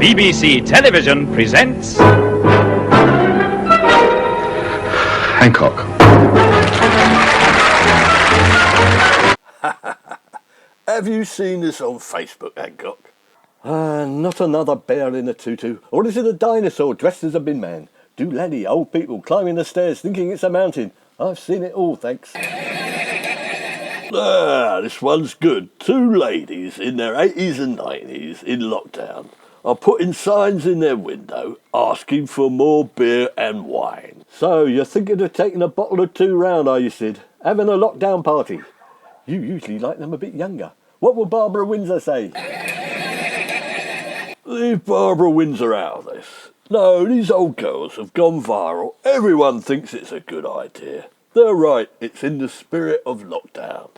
BBC Television presents... Hancock. Have you seen this on Facebook, Hancock? Not another bear in a tutu. Or is it a dinosaur dressed as a bin man? Do laddie, old people climbing the stairs thinking it's a mountain. I've seen it all, thanks. This one's good. Two ladies in their 80s and 90s in lockdown are putting signs in their window asking for more beer and wine. So, you're thinking of taking a bottle or two round, are you, Sid? Having a lockdown party? You usually like them a bit younger. What will Barbara Windsor say? Leave Barbara Windsor out of this. No, these old girls have gone viral. Everyone thinks it's a good idea. They're right, it's in the spirit of lockdown.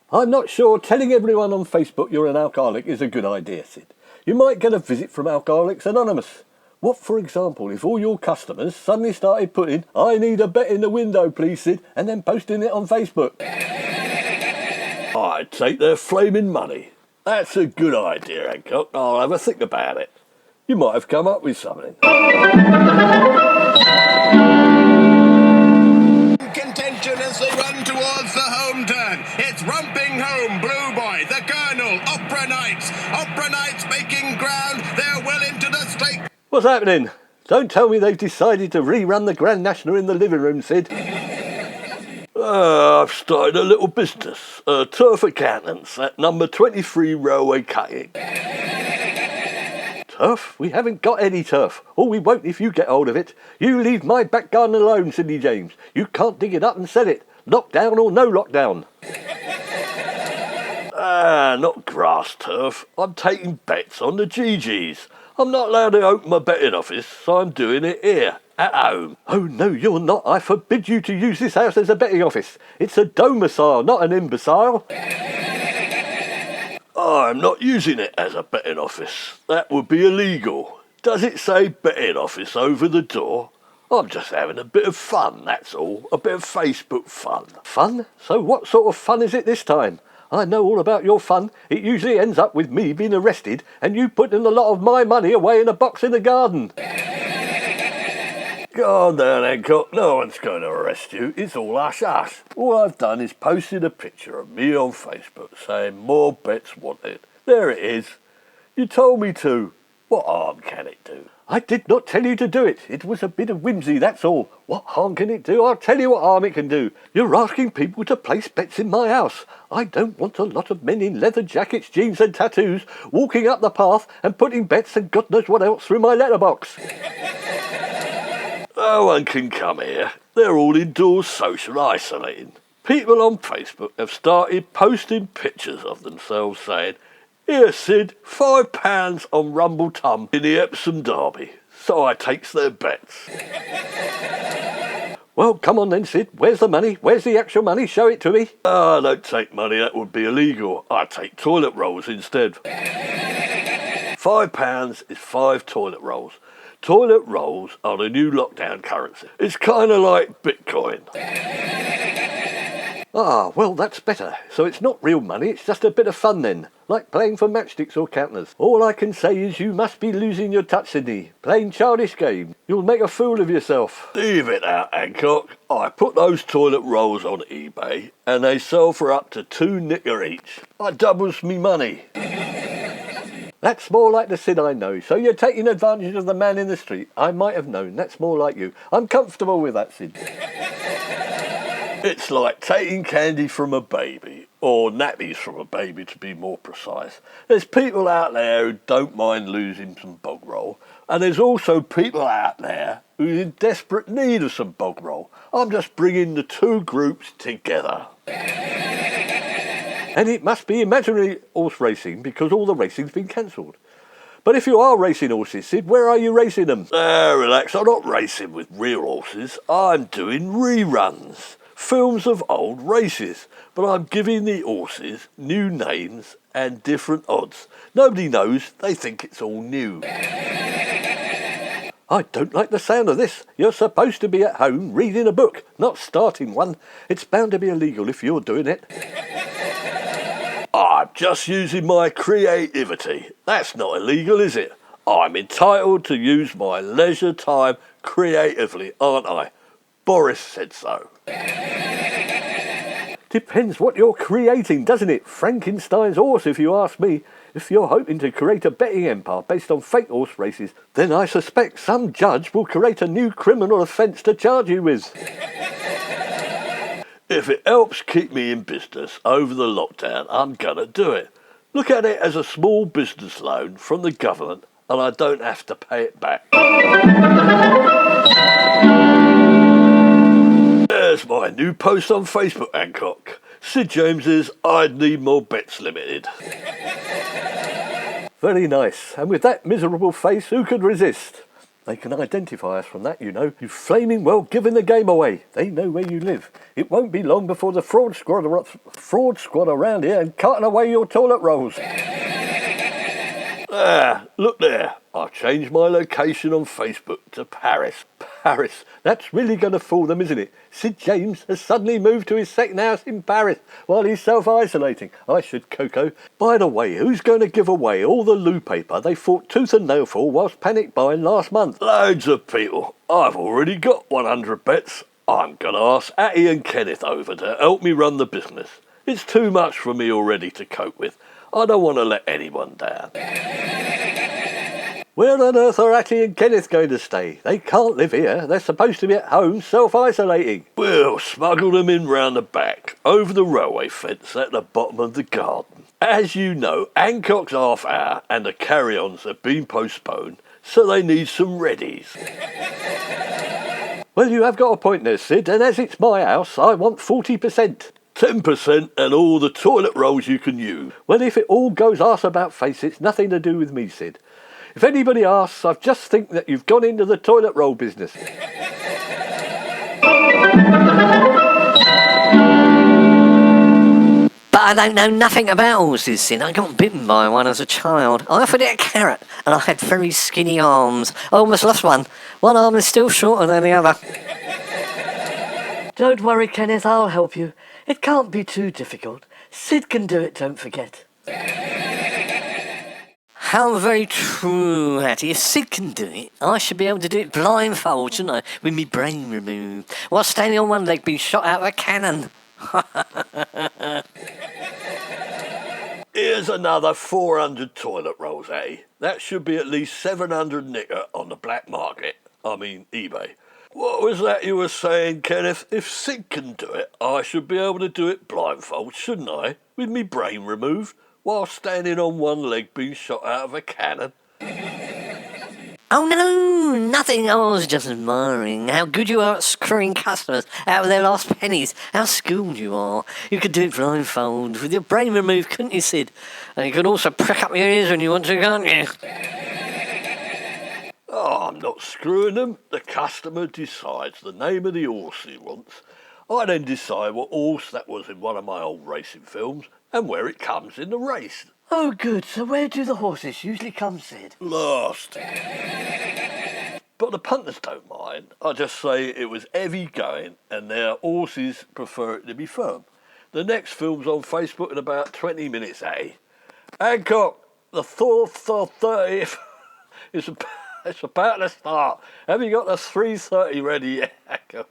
I'm not sure telling everyone on Facebook you're an alcoholic is a good idea, Sid. You might get a visit from Alcoholics Anonymous. What, for example, if all your customers suddenly started putting, "I need a bet in the window, please, Sid," and then posting it on Facebook? I'd take their flaming money. That's a good idea, Hancock. I'll have a think about it. You might have come up with something. Contention as they run towards the home turn. It's romping home, Blue Boy, the Colonel, Opera Knights. Opera Knights making ground. They're well into the straight. What's happening? Don't tell me they've decided to rerun the Grand National in the living room, Sid. I've started a little business. Turf accountants at number 23 Railway Cutting. Turf? We haven't got any turf. Or we won't if you get hold of it. You leave my back garden alone, Sidney James. You can't dig it up and sell it. Lockdown or no lockdown. Not grass turf. I'm taking bets on the GGs. I'm not allowed to open my betting office, so I'm doing it here, at home. Oh, no, you're not. I forbid you to use this house as a betting office. It's a domicile, not an imbecile. I'm not using it as a betting office. That would be illegal. Does it say betting office over the door? I'm just having a bit of fun, that's all. A bit of Facebook fun. Fun? So what sort of fun is it this time? I know all about your fun. It usually ends up with me being arrested and you putting a lot of my money away in a box in the garden. Go on down, Hancock. No one's going to arrest you. It's all hush-hush. All I've done is posted a picture of me on Facebook saying more bets wanted. There it is. You told me to. What harm can it do? I did not tell you to do it. It was a bit of whimsy, that's all. What harm can it do? I'll tell you what harm it can do. You're asking people to place bets in my house. I don't want a lot of men in leather jackets, jeans and tattoos walking up the path and putting bets and God knows what else through my letterbox. No one can come here. They're all indoors social isolating. People on Facebook have started posting pictures of themselves saying, "Here, Sid, £5 on Rumble Tum in the Epsom Derby." So I takes their bets. Well, come on then, Sid. Where's the money? Where's the actual money? Show it to me. I don't take money. That would be illegal. I take toilet rolls instead. £5 is 5 toilet rolls. Toilet rolls are the new lockdown currency. It's kind of like Bitcoin. Ah, well, that's better. So it's not real money, it's just a bit of fun then. Like playing for matchsticks or counters. All I can say is you must be losing your touch, Sidney. Playing childish games. You'll make a fool of yourself. Leave it out, Hancock. I put those toilet rolls on eBay and they sell for up to 2 knicker each. I doubles me money. That's more like the Sid I know. So you're taking advantage of the man in the street. I might have known. That's more like you. I'm comfortable with that, Sid. It's like taking candy from a baby, or nappies from a baby to be more precise. There's people out there who don't mind losing some bog roll, and there's also people out there who's in desperate need of some bog roll. I'm just bringing the two groups together. And it must be imaginary horse racing because all the racing's been cancelled. But if you are racing horses, Sid, where are you racing them? Relax, I'm not racing with real horses. I'm doing reruns. Films of old races, but I'm giving the horses new names and different odds. Nobody knows, they think it's all new. I don't like the sound of this. You're supposed to be at home reading a book, not starting one. It's bound to be illegal if you're doing it. I'm just using my creativity. That's not illegal, is it? I'm entitled to use my leisure time creatively, aren't I? Boris said so. Depends what you're creating, doesn't it? Frankenstein's horse, if you ask me. If you're hoping to create a betting empire based on fake horse races, then I suspect some judge will create a new criminal offence to charge you with. If it helps keep me in business over the lockdown, I'm gonna do it. Look at it as a small business loan from the government and I don't have to pay it back. There's my new post on Facebook, Hancock. Sid James's I'd Need More Bets Limited. Very nice. And with that miserable face, who could resist? They can identify us from that, you know. You flaming well giving the game away. They know where you live. It won't be long before the fraud squad around here and carting away your toilet rolls. Look there. I've changed my location on Facebook to Paris. Paris. That's really going to fool them, isn't it? Sid James has suddenly moved to his second house in Paris while he's self-isolating. I should Coco. By the way, who's going to give away all the loo paper they fought tooth and nail for whilst panic buying last month? Loads of people. I've already got 100 bets. I'm going to ask Atty and Kenneth over to help me run the business. It's too much for me already to cope with. I don't want to let anyone down. Where on earth are Atty and Kenneth going to stay? They can't live here. They're supposed to be at home self-isolating. We'll smuggle them in round the back, over the railway fence at the bottom of the garden. As you know, Hancock's half hour and the carry-ons have been postponed, so they need some readies. Well, you have got a point there, Sid, and as it's my house, I want 40%. 10% and all the toilet rolls you can use. Well, if it all goes arse about face, it's nothing to do with me, Sid. If anybody asks, I just think that you've gone into the toilet roll business. But I don't know nothing about horses, Sid. I got bitten by one as a child. I offered it a carrot, and I had very skinny arms. I almost lost one. One arm is still shorter than the other. Don't worry, Kenneth, I'll help you. It can't be too difficult. Sid can do it, don't forget. How very true, Hattie. If Sid can do it, I should be able to do it blindfold, shouldn't I? With me brain removed, while standing on one leg being shot out of a cannon. Here's another 400 toilet rolls, eh? That should be at least 700 knicker on the black market. I mean, eBay. What was that you were saying, Kenneth? If Sid can do it, I should be able to do it blindfold, shouldn't I? With me brain removed, while standing on one leg being shot out of a cannon. Oh no, nothing. I was just admiring how good you are at screwing customers out of their last pennies. How skilled you are. You could do it blindfold with your brain removed, couldn't you, Sid? And you could also prick up your ears when you want to, can't you? Oh, I'm not screwing them. The customer decides the name of the horse he wants. I then decide what horse that was in one of my old racing films and where it comes in the race. Oh, good. So where do the horses usually come, Sid? Last. But the punters don't mind. I just say it was heavy going and their horses prefer it to be firm. The next film's on Facebook in about 20 minutes, eh? Hancock, the 30th is it's about to start. Have you got the 3:30 ready yet, Hancock?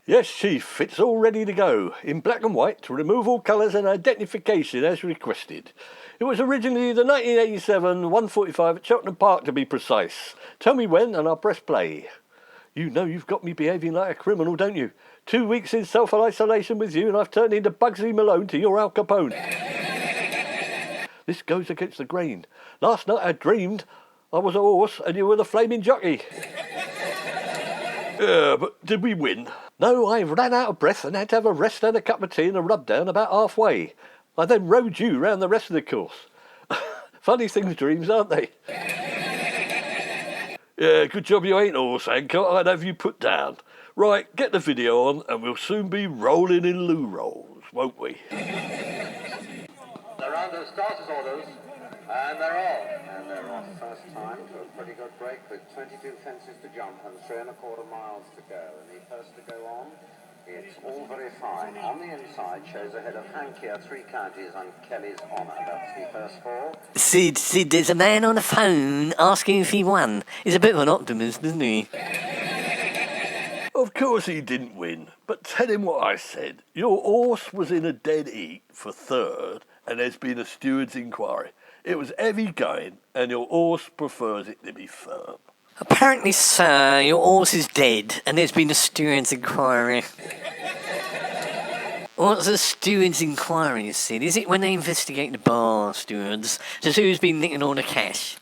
Yes, Chief, it's all ready to go. In black and white, to remove all colours and identification as requested. It was originally the 1987 1:45 at Cheltenham Park, to be precise. Tell me when and I'll press play. You know you've got me behaving like a criminal, don't you? 2 weeks in self-isolation with you and I've turned into Bugsy Malone to your Al Capone. This goes against the grain. Last night I dreamed I was a horse and you were the flaming jockey. Yeah, but did we win? No, I ran out of breath and had to have a rest and a cup of tea and a rub down about halfway. I then rode you round the rest of the course. Funny things, dreams, aren't they? Yeah, good job you ain't a horse, Hancock. I'd have you put down. Right, get the video on and we'll soon be rolling in loo rolls, won't we? They're under starters orders, and they're on. And they're off first time to a pretty good break with 22 fences to jump and 3 1/4 miles to go. And the first to go on It's all very fine. On the inside shows a head of Hancock, 3 counties on Kelly's honour. That's the first 4. Sid, there's a man on the phone asking if he won. He's a bit of an optimist, isn't he? Of course he didn't win, but tell him what I said. Your horse was in a dead heat for third, and there's been a steward's inquiry. It was heavy going, and your horse prefers it to be firm. Apparently, sir, your horse is dead, and there's been a steward's inquiry. What's a steward's inquiry, Sid? Is it when they investigate the bar stewards to see who's been nicking all the cash?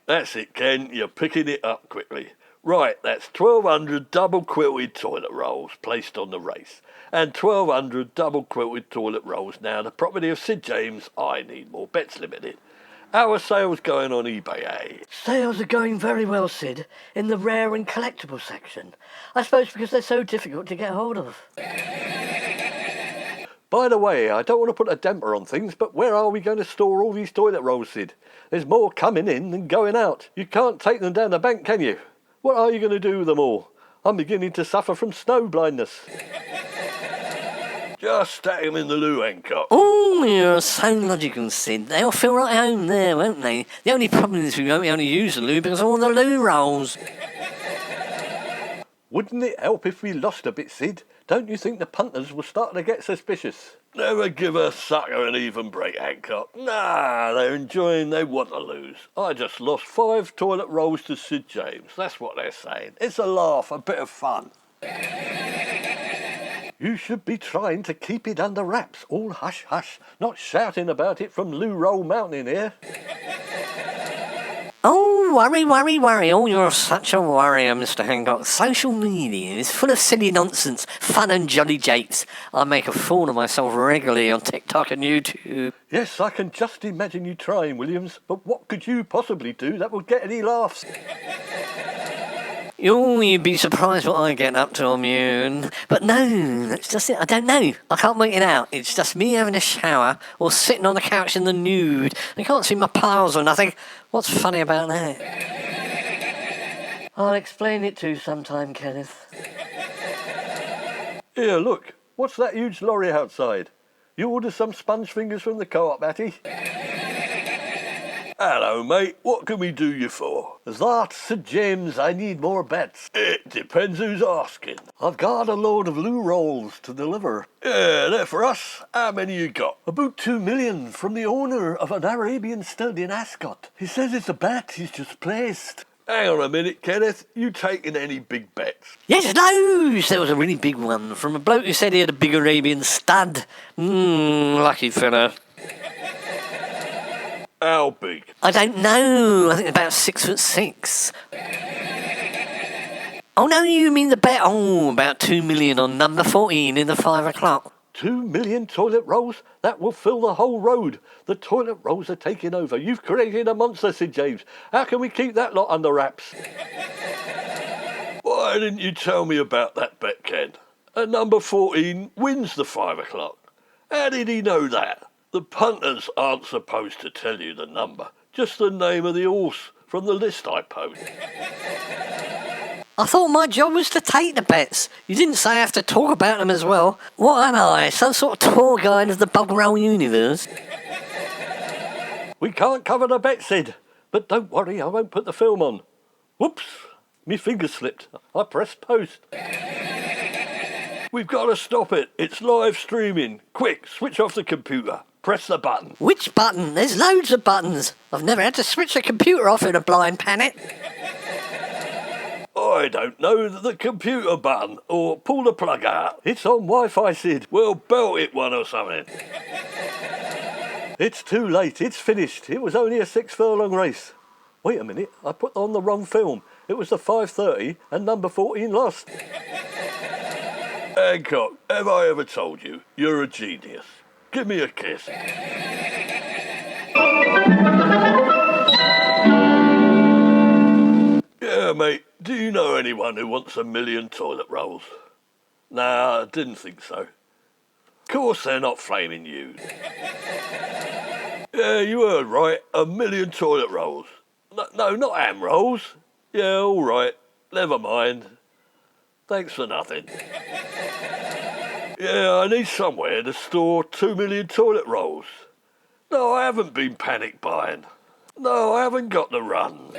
That's it, Ken. You're picking it up quickly. Right, that's 1,200 double-quilted toilet rolls placed on the race, and 1,200 double-quilted toilet rolls now the property of Sid James, I Need More Bets Limited. How are sales going on eBay, eh? Sales are going very well, Sid, in the rare and collectible section. I suppose because they're so difficult to get hold of. By the way, I don't want to put a damper on things, but where are we going to store all these toilet rolls, Sid? There's more coming in than going out. You can't take them down the bank, can you? What are you going to do with them all? I'm beginning to suffer from snow blindness. Just stack them in the loo, Hancock. Oh, you're so logical, Sid. They'll feel right at home there, won't they? The only problem is we won't be able to use the loo because of all the loo rolls. Wouldn't it help if we lost a bit, Sid? Don't you think the punters will start to get suspicious? Never give a sucker an even break, Hancock. Nah, they're enjoying, they want to lose. I just lost 5 toilet rolls to Sid James. That's what they're saying. It's a laugh, a bit of fun. You should be trying to keep it under wraps, all hush-hush, not shouting about it from Loo Roll Mountain here. Oh, worry. Oh, you're such a worrier, Mr. Hancock. Social media is full of silly nonsense, fun and jolly japes. I make a fool of myself regularly on TikTok and YouTube. Yes, I can just imagine you trying, Williams, but what could you possibly do that would get any laughs? You'd be surprised what I get up to on Mune. But no, that's just it. I don't know. I can't make it out. It's just me having a shower or sitting on the couch in the nude. I can't see my pals or nothing. What's funny about that? I'll explain it to you sometime, Kenneth. Here, look, what's that huge lorry outside? You ordered some sponge fingers from the co-op, Matty? Hello, mate. What can we do you for? That's Sid James, I Need More Bets. It depends who's asking. I've got a load of loo rolls to deliver. Yeah, they're for us. How many you got? About 2 million from the owner of an Arabian stud in Ascot. He says it's a bet he's just placed. Hang on a minute, Kenneth. You taking any big bets? Yes, loads. There was a really big one from a bloke who said he had a big Arabian stud. Lucky fella. How big? I don't know. I think about 6'6". Oh no, you mean the bet? Oh, about 2 million on number 14 in the 5 o'clock. 2 million toilet rolls? That will fill the whole road. The toilet rolls are taking over. You've created a monster, Sid James. How can we keep that lot under wraps? Why didn't you tell me about that bet, Ken? And number 14 wins the 5 o'clock. How did he know that? The punters aren't supposed to tell you the number, just the name of the horse from the list I post. I thought my job was to take the bets. You didn't say I have to talk about them as well. What am I, some sort of tour guide of the bug roll universe? We can't cover the bet, Sid. But don't worry, I won't put the film on. Whoops, me finger slipped. I pressed post. We've got to stop it. It's live streaming. Quick, switch off the computer. Press the button. Which button? There's loads of buttons. I've never had to switch the computer off in a blind panic. I don't know, the computer button, or pull the plug out. It's on Wi-Fi, Sid. Well, belt it one or something. It's too late. It's finished. It was only a 6 furlong race. Wait a minute. I put on the wrong film. It was the 5:30 and number 14 lost. Hancock, have I ever told you you're a genius? Give me a kiss. Yeah, mate, do you know anyone who wants 1 million toilet rolls? Nah, I didn't think so. Of course they're not flaming you. Yeah, you heard right, 1 million toilet rolls. No, not ham rolls. Yeah, all right, never mind. Thanks for nothing. Yeah, I need somewhere to store 2 million toilet rolls. No, I haven't been panic buying. No, I haven't got the run.